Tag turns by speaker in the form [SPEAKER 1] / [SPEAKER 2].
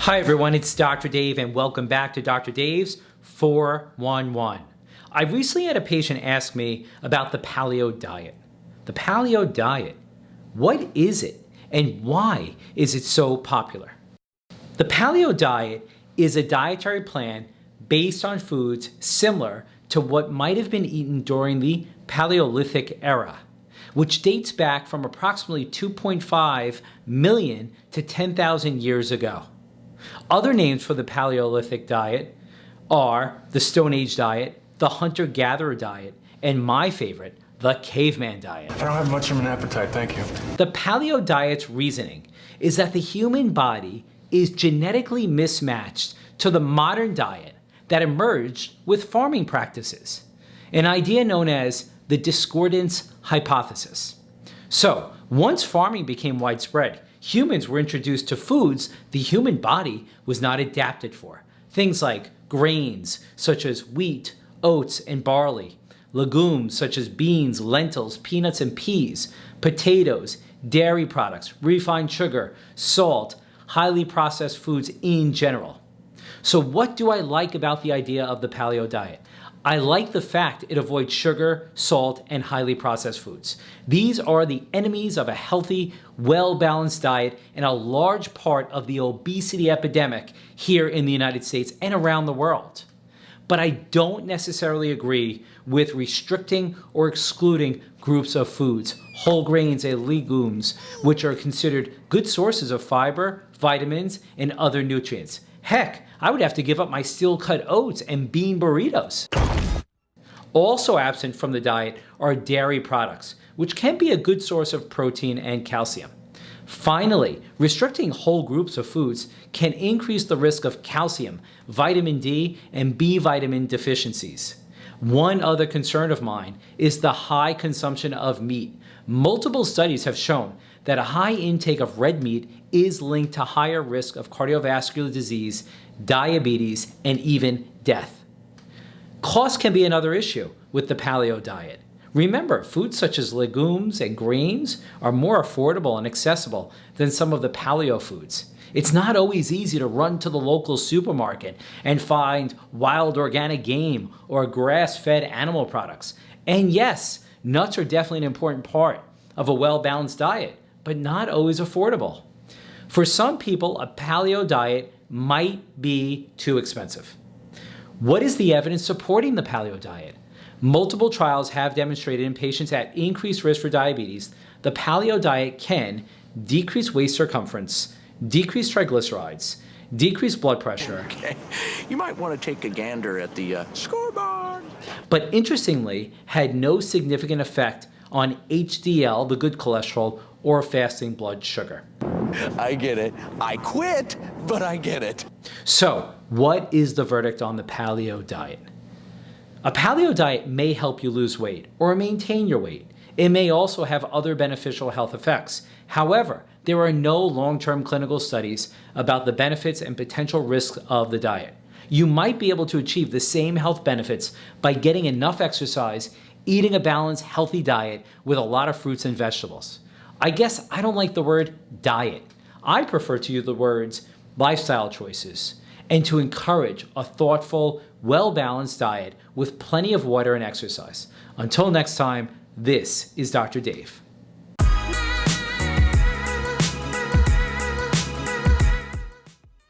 [SPEAKER 1] Hi everyone, it's Dr. Dave and welcome back to Dr. Dave's 411. I recently had a patient ask me about the Paleo Diet. The Paleo Diet, what is it and why is it so popular? The Paleo Diet is a dietary plan based on foods similar to what might have been eaten during the Paleolithic era, which dates back from approximately 2.5 million to 10,000 years ago. Other names for the Paleolithic diet are the Stone Age diet, the Hunter-Gatherer diet, and my favorite, the Caveman diet.
[SPEAKER 2] I don't have much of an appetite, thank you.
[SPEAKER 1] The Paleo diet's reasoning is that the human body is genetically mismatched to the modern diet that emerged with farming practices, an idea known as the discordance hypothesis. So, once farming became widespread, humans were introduced to foods the human body was not adapted for. Things like grains, such as wheat, oats, and barley, legumes, such as beans, lentils, peanuts, and peas, potatoes, dairy products, refined sugar, salt, highly processed foods in general. So what do I like about the idea of the Paleo diet? I like the fact it avoids sugar, salt, and highly processed foods. These are the enemies of a healthy, well-balanced diet and a large part of the obesity epidemic here in the United States and around the world. But I don't necessarily agree with restricting or excluding groups of foods, whole grains and legumes, which are considered good sources of fiber, vitamins, and other nutrients. Heck, I would have to give up my steel-cut oats and bean burritos. Also absent from the diet are dairy products, which can be a good source of protein and calcium. Finally, restricting whole groups of foods can increase the risk of calcium, vitamin D, and B vitamin deficiencies. One other concern of mine is the high consumption of meat. Multiple studies have shown that a high intake of red meat is linked to higher risk of cardiovascular disease, diabetes, and even death. Cost can be another issue with the Paleo diet. Remember, foods such as legumes and grains are more affordable and accessible than some of the paleo foods. It's not always easy to run to the local supermarket and find wild organic game or grass-fed animal products. And yes, nuts are definitely an important part of a well-balanced diet, but not always affordable. For some people, a paleo diet might be too expensive. What is the evidence supporting the paleo diet? Multiple trials have demonstrated in patients at increased risk for diabetes, the paleo diet can decrease waist circumference, decrease triglycerides, decrease blood pressure.
[SPEAKER 3] Okay, you might want to take a gander at the scoreboard.
[SPEAKER 1] But interestingly, had no significant effect on HDL, the good cholesterol, or fasting blood sugar.
[SPEAKER 3] I get it. I quit, but I get it.
[SPEAKER 1] So, what is the verdict on the paleo diet? A paleo diet may help you lose weight or maintain your weight. It may also have other beneficial health effects. However, there are no long-term clinical studies about the benefits and potential risks of the diet. You might be able to achieve the same health benefits by getting enough exercise, eating a balanced, healthy diet with a lot of fruits and vegetables. I guess I don't like the word diet. I prefer to use the words lifestyle choices and to encourage a thoughtful, well-balanced diet with plenty of water and exercise. Until next time, this is Dr. Dave.